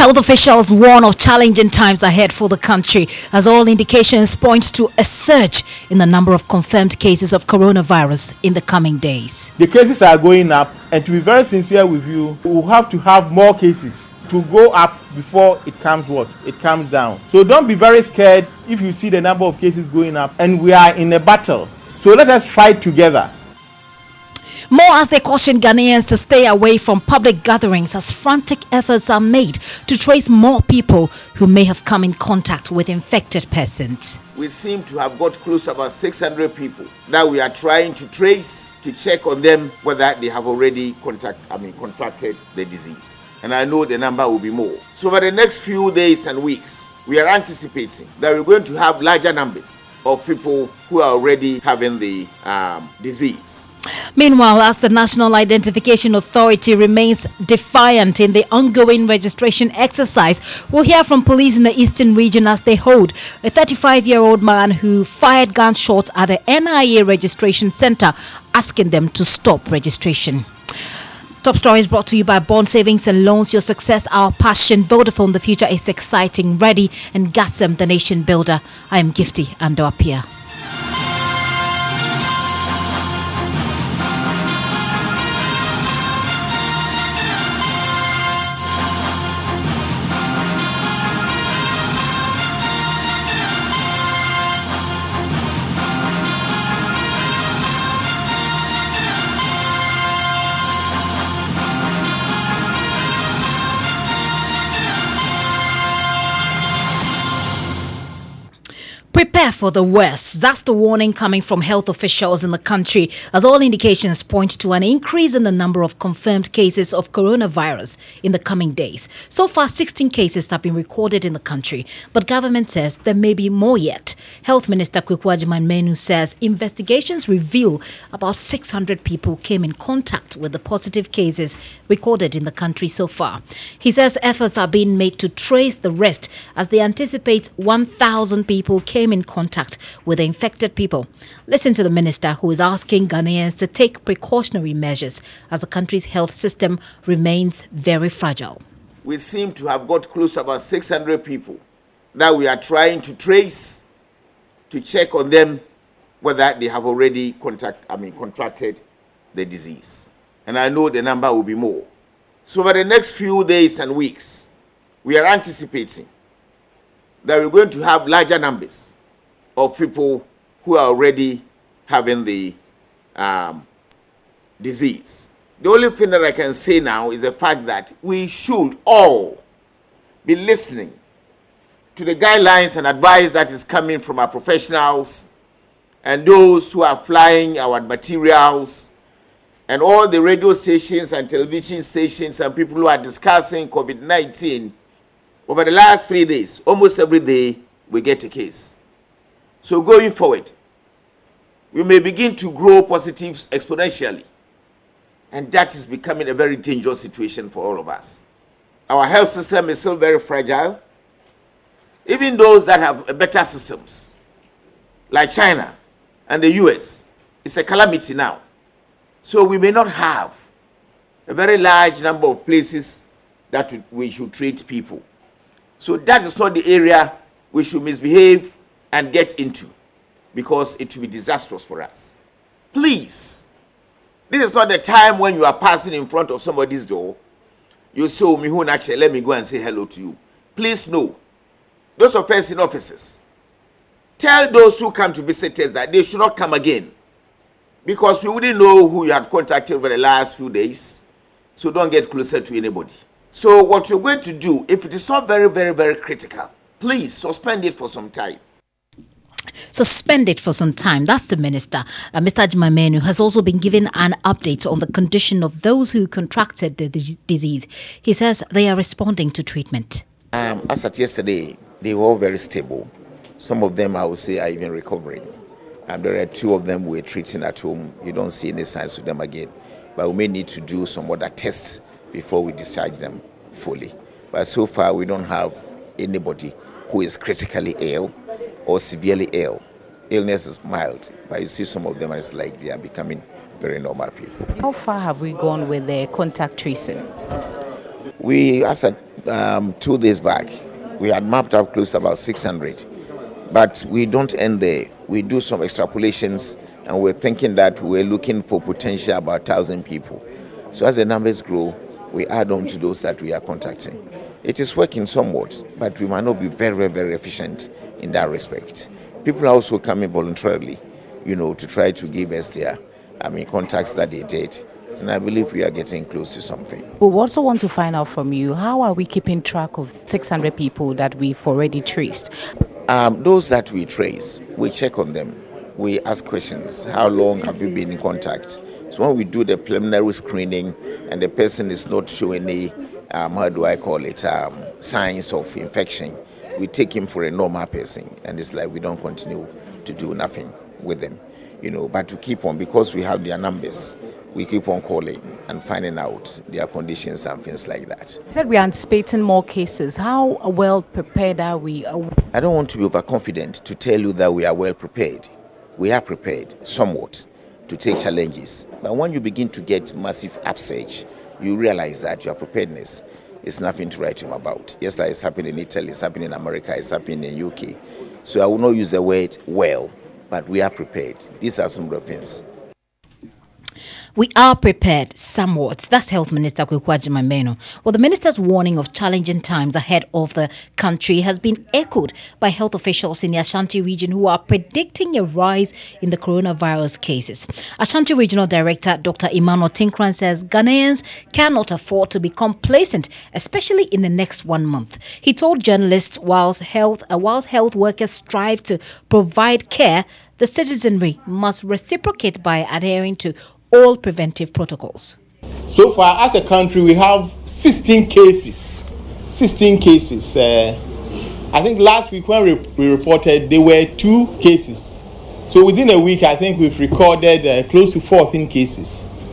Health officials warn of challenging times ahead for the country as all indications point to a surge in the number of confirmed cases of coronavirus in the coming days. The cases are going up, and to be very sincere with you, we will have to have more cases to go up before it comes down. So don't be very scared if you see the number of cases going up, and we are in a battle. So let us fight together. More as they caution Ghanaians to stay away from public gatherings as frantic efforts are made to trace more people who may have come in contact with infected persons. We seem to have got close to about 600 people that we are trying to trace to check on them whether they have already contracted the disease. And I know the number will be more. So for the next few days and weeks, we are anticipating that we're going to have larger numbers of people who are already having the disease. Meanwhile, as the National Identification Authority remains defiant in the ongoing registration exercise, we'll hear from police in the Eastern region as they hold a 35-year-old man who fired gunshots at the NIA registration center, asking them to stop registration. Top story is brought to you by Bond Savings and Loans. Your success, our passion. Vodafone, the future is exciting, ready, and GASM, the nation builder. I am Gifty Andoh Appiah. Prepare for the worst. That's the warning coming from health officials in the country, as all indications point to an increase in the number of confirmed cases of coronavirus in the coming days. So far, 16 cases have been recorded in the country, but government says there may be more yet. Health Minister Menu says investigations reveal about 600 people came in contact with the positive cases recorded in the country so far. He says efforts are being made to trace the rest as they anticipate 1,000 people came in contact with the infected people. Listen to the minister, who is asking Ghanaians to take precautionary measures as the country's health system remains very fragile. We seem to have got close to about 600 people that we are trying to trace to check on them whether they have already contracted the disease. And I know the number will be more. So for the next few days and weeks, we are anticipating that we're going to have larger numbers of people who are already having the disease. The only thing that I can say now is the fact that we should all be listening to the guidelines and advice that is coming from our professionals and those who are flying our materials and all the radio stations and television stations and people who are discussing COVID-19. Over the last 3 days, almost every day, we get a case. So going forward, we may begin to grow positives exponentially. And that is becoming a very dangerous situation for all of us. Our health system is still very fragile. Even those that have better systems, like China and the US, it's a calamity now. So we may not have a very large number of places that we should treat people. So that is not the area we should misbehave and get into, because it will be disastrous for us. Please, this is not the time when you are passing in front of somebody's door, you say, oh, let me go and say hello to you. Please no. Those offensive officers, tell those who come to visit us that they should not come again, because we wouldn't know who you had contacted over the last few days, so don't get closer to anybody. So what you're going to do, if it is not very, very, very critical, please suspend it for some time. Suspend it for some time. That's the minister. Mr. Menu has also been given an update on the condition of those who contracted the disease. He says they are responding to treatment. As at yesterday, they were all very stable. Some of them, I would say, are even recovering. There are 2 of them we're treating at home. You don't see any signs of them again. But we may need to do some other tests before we discharge them fully. But so far, we don't have anybody who is critically ill or severely ill. Illness is mild, but you see some of them, it's like they are becoming very normal people. How far have we gone with the contact tracing? We, as at 2 days back, we had mapped out close to about 600. But we don't end there. We do some extrapolations, and we're thinking that we're looking for potential about 1,000 people. So as the numbers grow, we add on to those that we are contacting. It is working somewhat, but we might not be very, very efficient in that respect. People are also coming voluntarily, to try to give us their, contacts that they did. And I believe we are getting close to something. We also want to find out from you, how are we keeping track of 600 people that we've already traced? Those that we trace, we check on them. We ask questions. How long have you been in contact? So when we do the preliminary screening and the person is not showing any, signs of infection, we take him for a normal person. And it's like we don't continue to do nothing with them, but to keep on, because we have their numbers, we keep on calling and finding out their conditions and things like that. You said we are anticipating more cases. How well prepared are we? I don't want to be overconfident to tell you that we are well prepared. We are prepared somewhat to take challenges. But when you begin to get massive upsurge, you realize that your preparedness is nothing to write home about. Yes, that is happening in Italy, it's happening in America, it's happening in UK. So I will not use the word well, but we are prepared. These are some of the things. We are prepared somewhat. That's Health Minister Kwekwaji Mameno. Well, the minister's warning of challenging times ahead of the country has been echoed by health officials in the Ashanti region who are predicting a rise in the coronavirus cases. Ashanti Regional Director Dr. Emmanuel Tinkran says Ghanaians cannot afford to be complacent, especially in the next 1 month. He told journalists whilst health workers strive to provide care, the citizenry must reciprocate by adhering to all preventive protocols. So far, as a country, we have 16 cases. 16 cases. I think last week when we reported, there were 2 cases. So within a week, I think we've recorded close to 14 cases.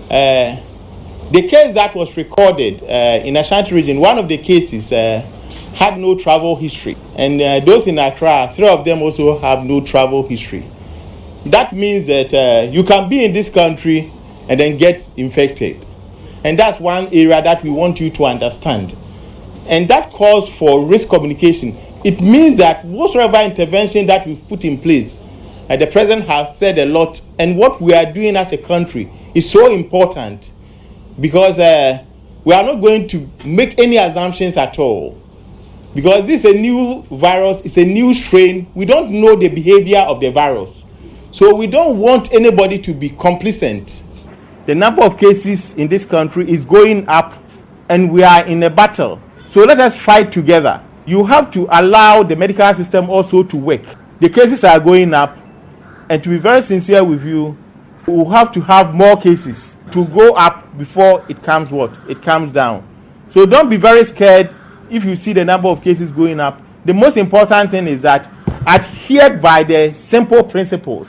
The case that was recorded in Ashanti region, one of the cases had no travel history. And those in Accra, 3 of them also have no travel history. That means that you can be in this country and then get infected. And that's one area that we want you to understand. And that calls for risk communication. It means that whatsoever intervention that we've put in place, the President has said a lot, and what we are doing as a country is so important because we are not going to make any assumptions at all. Because this is a new virus, it's a new strain. We don't know the behavior of the virus. So we don't want anybody to be complacent. The number of cases in this country is going up, and we are in a battle. So let us fight together. You have to allow the medical system also to work. The cases are going up, and to be very sincere with you, we will have to have more cases to go up before it comes down. So don't be very scared if you see the number of cases going up. The most important thing is that adhere by the simple principles.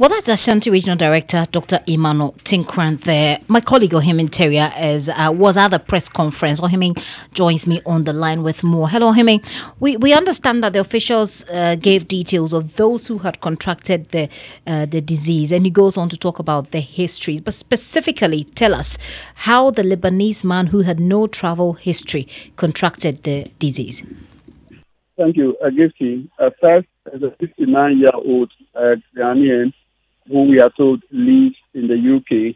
Well, that's Ashanti Regional Director Dr. Emmanuel Tinkran there. My colleague Ohimi Teria was at the press conference. Ohimi joins me on the line with more. Hello, Ohimi. We understand that the officials gave details of those who had contracted the disease, and he goes on to talk about the history. But specifically, tell us how the Lebanese man who had no travel history contracted the disease. Thank you, Gifty. First, as a 59-year-old Ghanaian who we are told lives in the UK,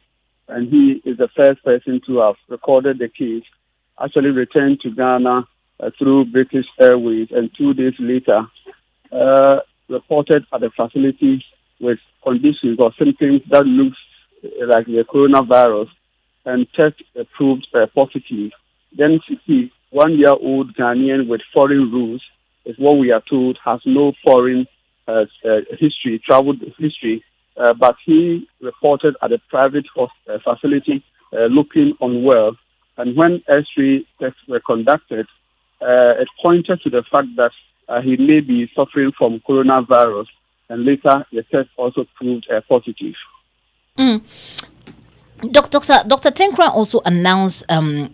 and he is the first person to have recorded the case, actually returned to Ghana through British Airways, and 2 days later reported at the facility with conditions or symptoms that looks like the coronavirus, and test proved positive. Then 61-year-old Ghanaian with foreign roots is what we are told has no foreign travel history, but he reported at a private facility looking unwell. And when X-ray tests were conducted, it pointed to the fact that he may be suffering from coronavirus, and later the test also proved positive. Dr. Tinkran also announced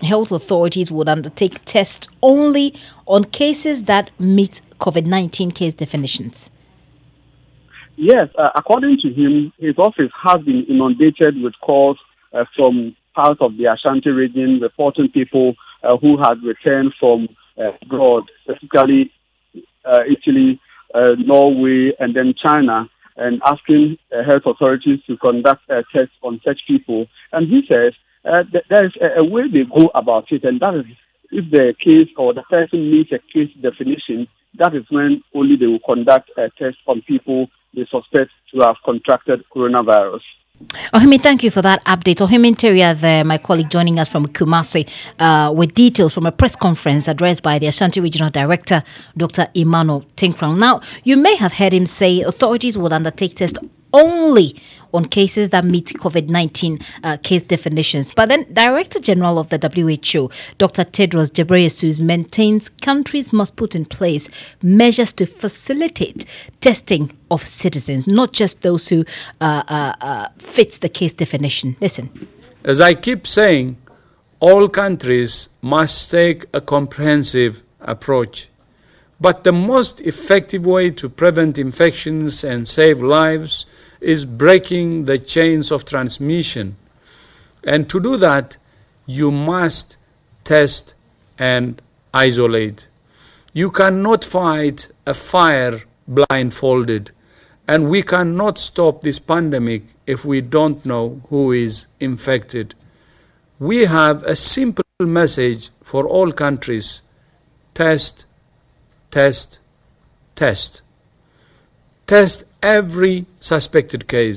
health authorities would undertake tests only on cases that meet COVID-19 case definitions. Yes, according to him, his office has been inundated with calls from parts of the Ashanti region reporting people who had returned from abroad, specifically Italy, Norway, and then China, and asking health authorities to conduct tests on such people. And he says there is a way they go about it, and that is if the case or the person meets a case definition, that is when only they will conduct a test on people they suspect to have contracted coronavirus. Ohimi, thank you for that update. Ohimi Interior there, my colleague joining us from Kumasi with details from a press conference addressed by the Ashanti Regional Director, Dr. Emmanuel Tinkfrang. Now, you may have heard him say authorities would undertake tests only on cases that meet COVID-19 case definitions. But then Director General of the WHO, Dr. Tedros Ghebreyesus, maintains countries must put in place measures to facilitate testing of citizens, not just those who fit the case definition. Listen. As I keep saying, all countries must take a comprehensive approach. But the most effective way to prevent infections and save lives is breaking the chains of transmission. And to do that, you must test and isolate. You cannot fight a fire blindfolded, and we cannot stop this pandemic if we don't know who is infected. We have a simple message for all countries: test, test, test. Test every suspected case.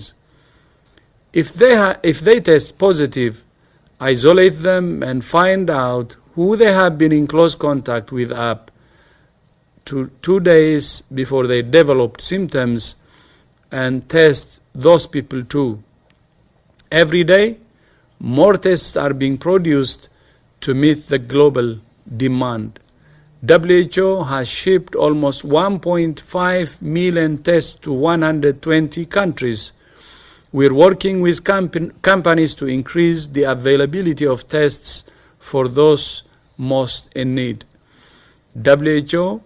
If they test positive, isolate them and find out who they have been in close contact with up to 2 days before they developed symptoms, and test those people too. Every day, more tests are being produced to meet the global demand. WHO has shipped almost 1.5 million tests to 120 countries. We're working with companies to increase the availability of tests for those most in need. WHO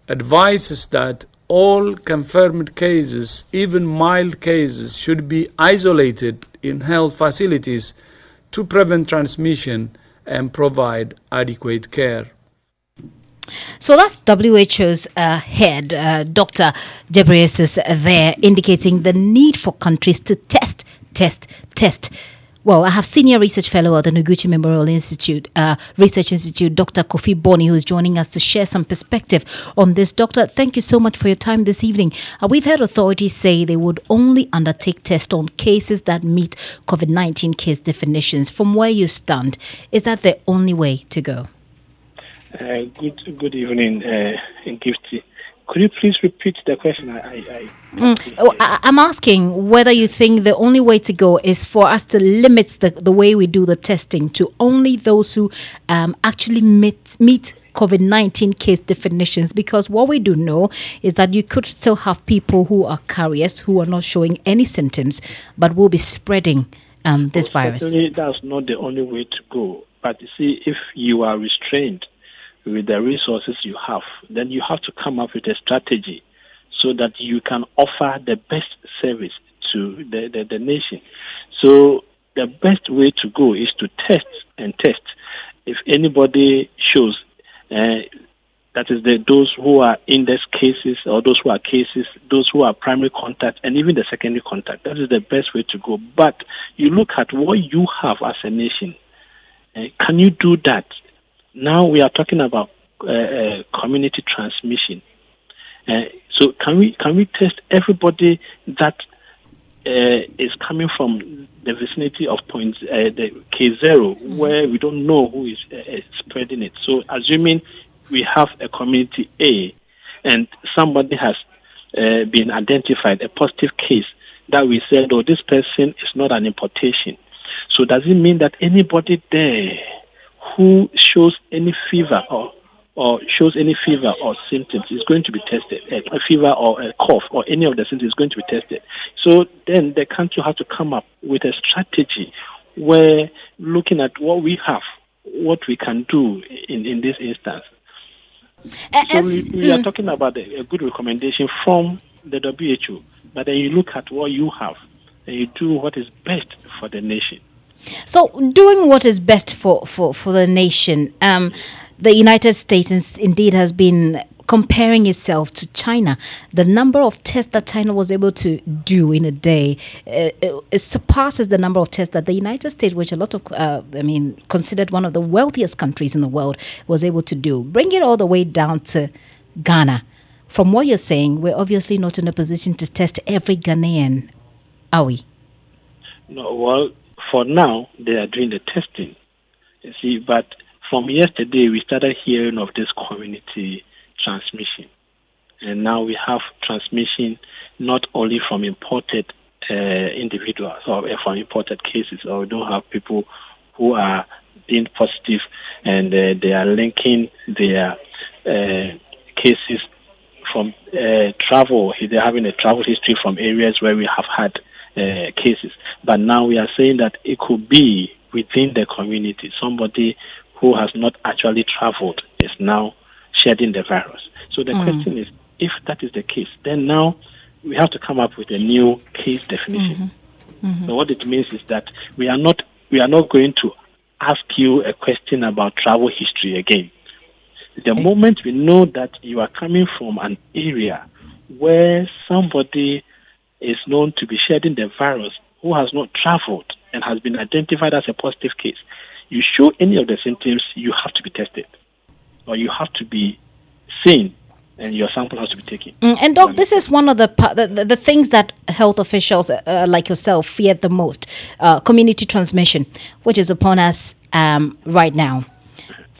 advises that all confirmed cases, even mild cases, should be isolated in health facilities to prevent transmission and provide adequate care. So that's WHO's head, Dr. Ghebreyesus, there, indicating the need for countries to test. Well, I have Senior Research Fellow at the Noguchi Memorial Institute, Research Institute, Dr. Kofi Boni, who is joining us to share some perspective on this. Doctor, thank you so much for your time this evening. We've heard authorities say they would only undertake tests on cases that meet COVID-19 case definitions. From where you stand, is that the only way to go? Good evening, Gifty. Could you please repeat the question? I'm asking whether you think the only way to go is for us to limit the way we do the testing to only those who actually meet COVID-19 case definitions, because what we do know is that you could still have people who are carriers who are not showing any symptoms but will be spreading this virus. Certainly that's not the only way to go. But you see, if you are restrained with the resources you have, then you have to come up with a strategy so that you can offer the best service to the nation. So the best way to go is to test and test. If anybody shows, that is those who are index cases or those who are cases, those who are primary contact and even the secondary contact, that is the best way to go. But you look at what you have as a nation. Can you do that? Now we are talking about community transmission. So can we test everybody that is coming from the vicinity of the K0, where we don't know who is spreading it? So assuming we have a community A and somebody has been identified, a positive case, that we said, oh, this person is not an importation. So does it mean that anybody there who shows any fever or shows any fever or symptoms is going to be tested? A fever or a cough or any of the symptoms is going to be tested. So then the country has to come up with a strategy where, looking at what we have, what we can do in this instance. So we are talking about a good recommendation from the WHO, but then you look at what you have and you do what is best for the nation. So, doing what is best for the nation, the United States indeed has been comparing itself to China. The number of tests that China was able to do in a day it surpasses the number of tests that the United States, which a lot of, considered one of the wealthiest countries in the world, was able to do. Bring it all the way down to Ghana. From what you're saying, we're obviously not in a position to test every Ghanaian, are we? No, well, for now, they are doing the testing. You see, but from yesterday, we started hearing of this community transmission. And now we have transmission not only from imported individuals or from imported cases, or we don't have people who are being positive and they are linking their cases from travel. They're having a travel history from areas where we have had cases. But now we are saying that it could be within the community. Somebody who has not actually traveled is now shedding the virus. So the question is, if that is the case, then now we have to come up with a new case definition. So what it means is that we are not going to ask you a question about travel history again. The moment we know that you are coming from an area where somebody is known to be shedding the virus who has not traveled and has been identified as a positive case, you show any of the symptoms, you have to be tested or you have to be seen and your sample has to be taken. And Doc, this is one of the things that health officials like yourself fear the most, community transmission, which is upon us right now.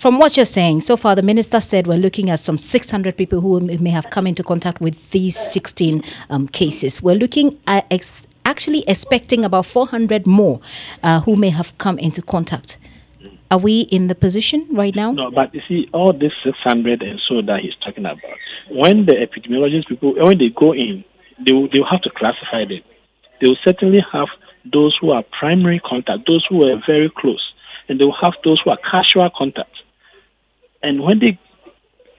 From what you're saying, so far the minister said we're looking at some 600 people who may have come into contact with these 16 cases. We're looking at actually expecting about 400 more who may have come into contact. Are we in the position right now? No, but you see, all this 600 and so that he's talking about, when the epidemiologist people, when they go in, they'll have to classify them. They'll certainly have those who are primary contact, those who are very close, and they'll have those who are casual contact. And when they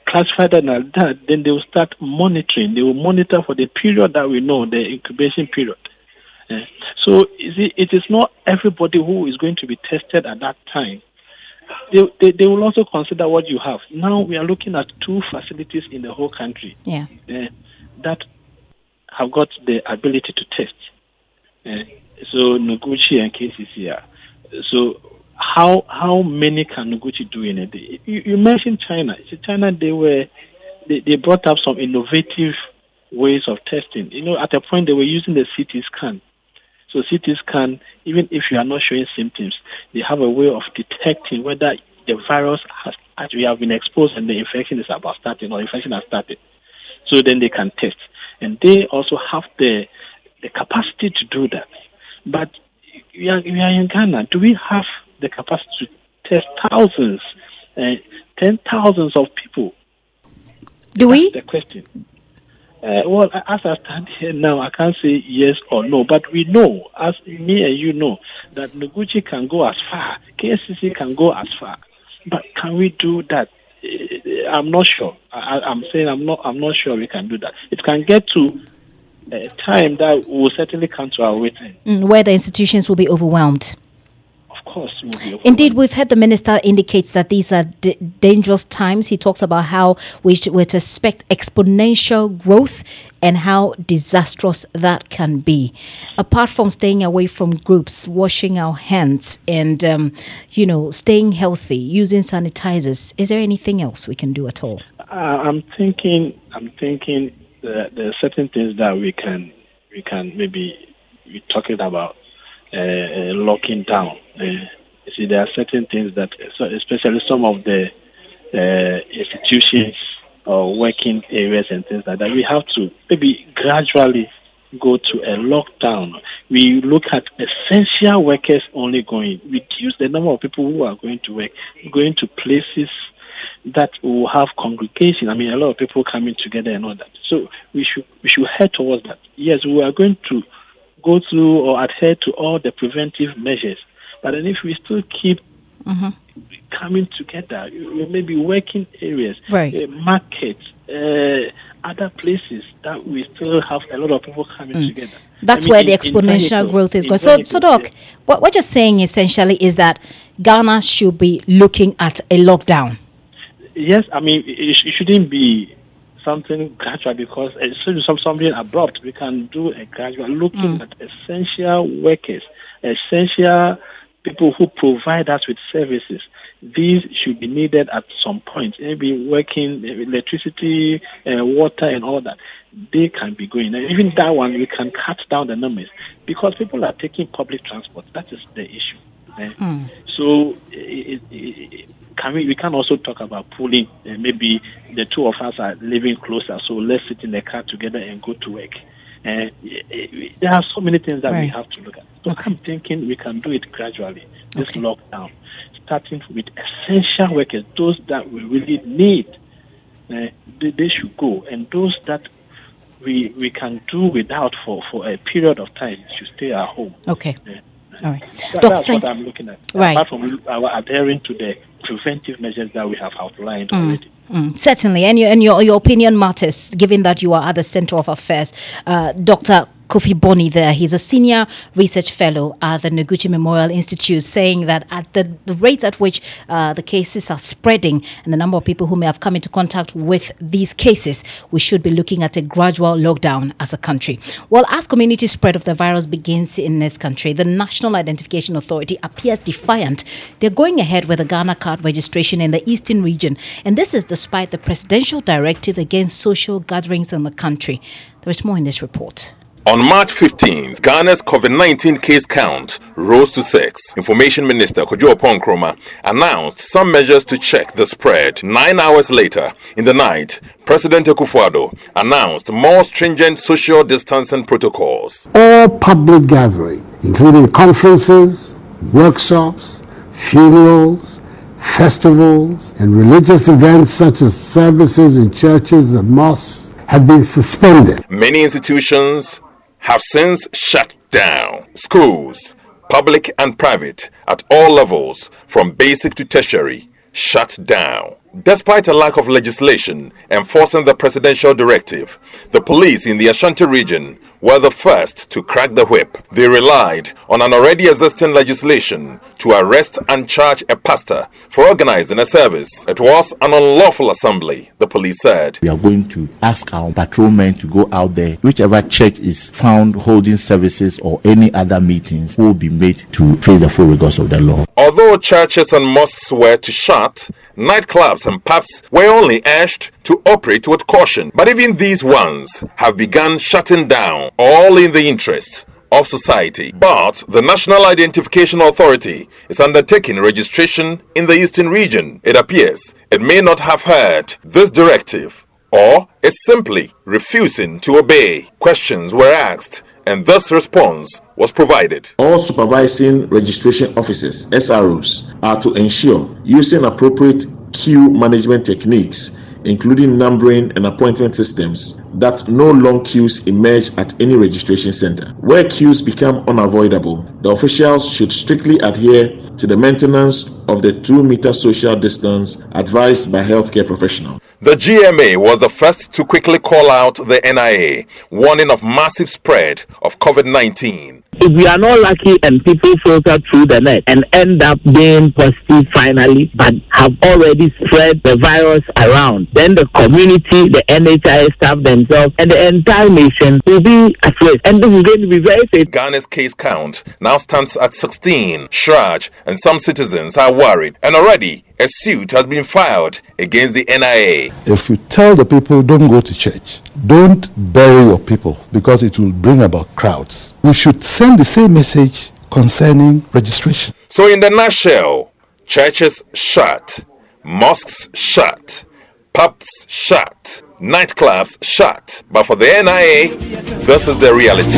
classify that like that, then they will start monitoring. They will monitor for the period that we know, the incubation period. So you see, it is not everybody who is going to be tested at that time. They will also consider what you have. Now we are looking at 2 facilities in the whole country that have got the ability to test. So Noguchi and KCC. So how many can Noguchi do in a day? You mentioned China. China, they brought up some innovative ways of testing. You know, at a point they were using the CT scan. So CT scan, even if you are not showing symptoms, they have a way of detecting whether the virus has actually have been exposed and the infection is about starting or infection has started. So then they can test. And they also have the capacity to do that. But we are in Ghana. Do we have the capacity to test thousands, 10,000s of people? Do we? That's the question. Well, as I stand here now, I can't say yes or no, but we know, as me and you know, that Noguchi can go as far, KCC can go as far. But can we do that? I'm not sure. I'm saying I'm not sure we can do that. It can get to a time that will certainly come to our waiting. Where the institutions will be overwhelmed. Of course, will be overwhelmed. Indeed, we've heard the minister indicates that these are dangerous times. He talks about how we should expect exponential growth and how disastrous that can be. Apart from staying away from groups, washing our hands, and staying healthy, using sanitizers, is there anything else we can do at all? I'm thinking that there are certain things that we can maybe be talking about. Locking down. You see, there are certain things that, especially some of the institutions or working areas and things like that, we have to maybe gradually go to a lockdown. We look at essential workers only going, reduce the number of people who are going to work, going to places that will have congregation. I mean, a lot of people coming together and all that. So we should head towards that. Yes, we are going to go through or adhere to all the preventive measures. But then if we still keep coming together, maybe working areas, markets, other places that we still have a lot of people coming together. That's where the exponential growth is going. So Doc, what you're saying essentially is that Ghana should be looking at a lockdown. Yes, I mean, it shouldn't be something gradual because it should be something abrupt. We can do a gradual looking at essential workers, essential people who provide us with services. These should be needed at some point. Maybe working, electricity, water, and all that. They can be going. And even that one, we can cut down the numbers because people are taking public transport. That is the issue. So we can also talk about pooling. Maybe the two of us are living closer, so let's sit in the car together and go to work. There are so many things that we have to look at. So I'm thinking we can do it gradually. This lockdown, starting with essential workers, those that we really need, they should go, and those that we can do without for a period of time should stay at home. Okay. All right. That's what I'm looking at. Right. Apart from our adhering to the preventive measures that we have outlined already. Certainly, and your opinion matters, given that you are at the center of affairs. Dr. Kofi Boni there, he's a senior research fellow at the Noguchi Memorial Institute, saying that at the rate at which the cases are spreading and the number of people who may have come into contact with these cases, we should be looking at a gradual lockdown as a country. Well, as community spread of the virus begins in this country, the National Identification Authority appears defiant. They're going ahead with the Ghana card registration in the eastern region, and this is despite the presidential directive against social gatherings in the country. There is more in this report. On March 15th, Ghana's COVID-19 case count rose to 6. Information Minister Kojo Oponkroma announced some measures to check the spread. 9 hours later, in the night, President Akufo-Addo announced more stringent social distancing protocols. All public gatherings, including conferences, workshops, funerals, festivals, and religious events such as services in churches and mosques, have been suspended. Many institutions have since shut down. Schools, public and private, at all levels, from basic to tertiary, shut down. Despite a lack of legislation enforcing the presidential directive, the police in the Ashanti region were the first to crack the whip. They relied on an already existing legislation to arrest and charge a pastor for organizing a service. It was an unlawful assembly, the police said. We are going to ask our patrolmen to go out there. Whichever church is found holding services or any other meetings will be made to face the full rigors of the law. Although churches and mosques were to shut, nightclubs and pubs were only urged to operate with caution. But even these ones have begun shutting down, all in the interest of society. But the National Identification Authority is undertaking registration in the eastern region. It appears it may not have heard this directive, or is simply refusing to obey. Questions were asked, and this response was provided. All supervising registration officers, SROs, are to ensure using appropriate queue management techniques, including numbering and appointment systems, that no long queues emerge at any registration center. Where queues become unavoidable, the officials should strictly adhere to the maintenance of the 2-meter social distance advised by healthcare professionals. The GMA was the first to quickly call out the NIA, warning of massive spread of COVID-19. If we are not lucky and people filter through the net and end up being positive finally, but have already spread the virus around, then the community, the NHIS staff themselves, and the entire nation will be at risk. And this is going to be very safe. Ghana's case count now stands at 16. Shraj and some citizens are worried, and already a suit has been filed against the NIA. If you tell the people don't go to church, don't bury your people because it will bring about crowds, we should send the same message concerning registration. So in the nutshell, churches shut, mosques shut, pubs shut, nightclubs shut. But for the NIA, this is the reality.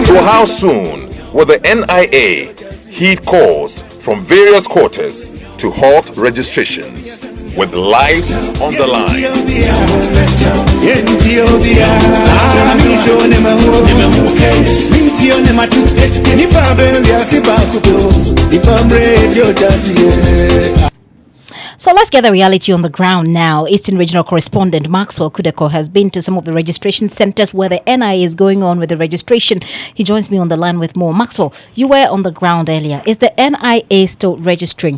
So how soon will the NIA heed calls from various quarters to halt registrations with lives on the line? So let's get the reality on the ground now. Eastern Regional Correspondent Maxwell Kudeko has been to some of the registration centers where the NIA is going on with the registration. He joins me on the line with more. Maxwell, you were on the ground earlier. Is the NIA still registering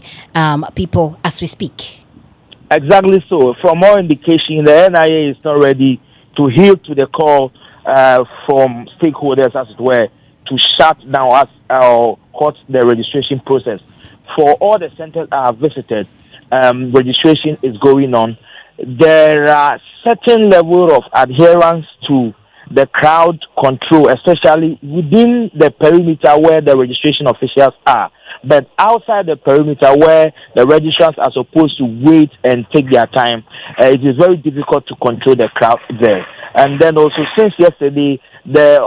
people as we speak? Exactly so. From all indication, the NIA is not ready to heal to the call from stakeholders, as it were, to shut down or cut the registration process. For all the centers I have visited, registration is going on. There are certain level of adherence to the crowd control, especially within the perimeter where the registration officials are. But outside the perimeter where the registrants are supposed to wait and take their time, it is very difficult to control the crowd there. And then also, since yesterday, the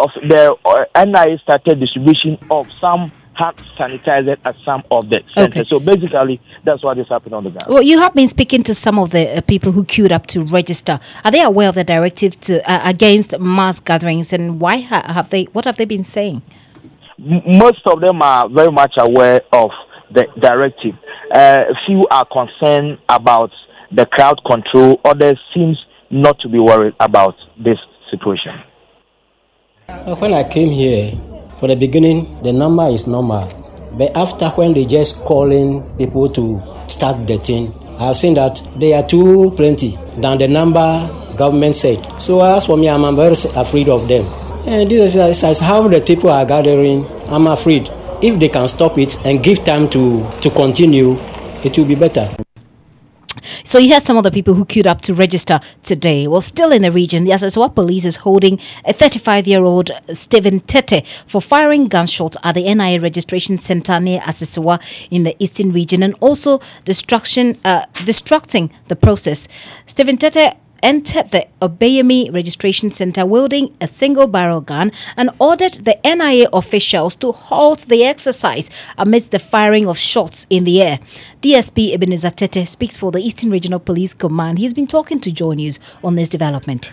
NIA started distribution of some hand sanitizer at some of the centers. So basically, that's what is happening on the ground. Well, you have been speaking to some of the people who queued up to register. Are they aware of the directive against mass gatherings, and why what have they been saying? Most of them are very much aware of the directive. Few are concerned about the crowd control. Others seems not to be worried about this situation. When I came here, for the beginning, the number is normal. But after when they just calling people to start the thing, I've seen that they are too plenty than the number government said. So as for me, I'm very afraid of them. And this is how the people are gathering. I'm afraid. If they can stop it and give time to continue, it will be better. So you heard some of the people who queued up to register today. Well, still in the region, the Aseswa police is holding a 35-year-old Stephen Tete for firing gunshots at the NIA registration center near Aseswa in the eastern region and also destructing the process. Stephen Tete entered the Obeyemi registration center wielding a single-barrel gun and ordered the NIA officials to halt the exercise amidst the firing of shots in the air. DSP Ebenezer Tete speaks for the Eastern Regional Police Command. He's been talking to Joy News on this development.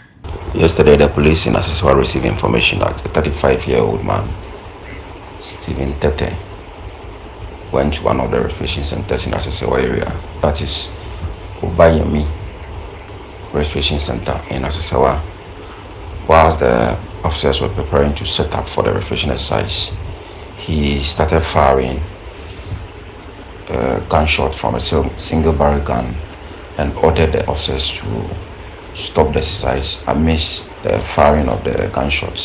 Yesterday, the police in Aseswa received information that a 35-year-old man, Stephen Tete, went to one of the registration centers in Aseswa area. That is Obeyemi registration center in Aseswa. While the officers were preparing to set up for the registration exercise, he started firing gunshot from a single barrel gun and ordered the officers to stop the exercise amidst the firing of the gunshots.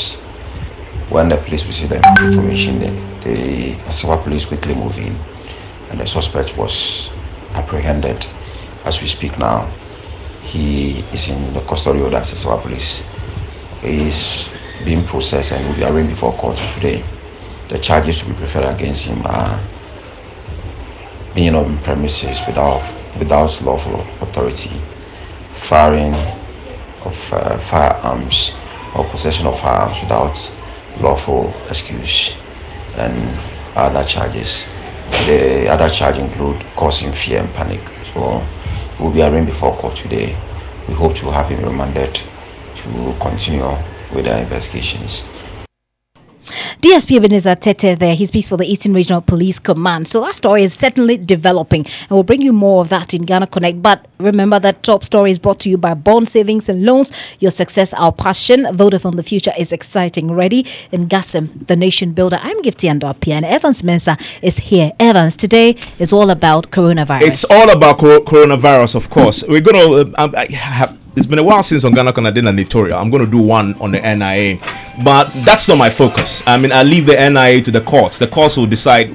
When the police received the information, the Aseswa police quickly moved in and the suspect was apprehended. As we speak now, he is in the custody of the Aseswa police. He is being processed and will be arraigned before court today. The charges to be preferred against him are being on premises without lawful authority, firing of firearms or possession of firearms without lawful excuse, and other charges. The other charge include causing fear and panic. So we will be arraigned before court today. We hope to have him remanded to continue with the investigations. DSP Ebenezer Tete there, he speaks for the Eastern Regional Police Command. So that story is certainly developing, and we'll bring you more of that in Ghana Connect. But remember that top story is brought to you by Bond Savings and Loans. Your success, our passion. Vodafone, the future is exciting. Ready in Gassim, the nation builder. I'm Gifty Andoh Appiah, and Evans Mensah is here. Evans, today is all about coronavirus. It's all about coronavirus, of course. We're going to... It's been a while since on Ghana Connect did an editorial. I'm going to do one on the NIA, but that's not my focus. I mean, I leave the NIA to the courts. The courts will decide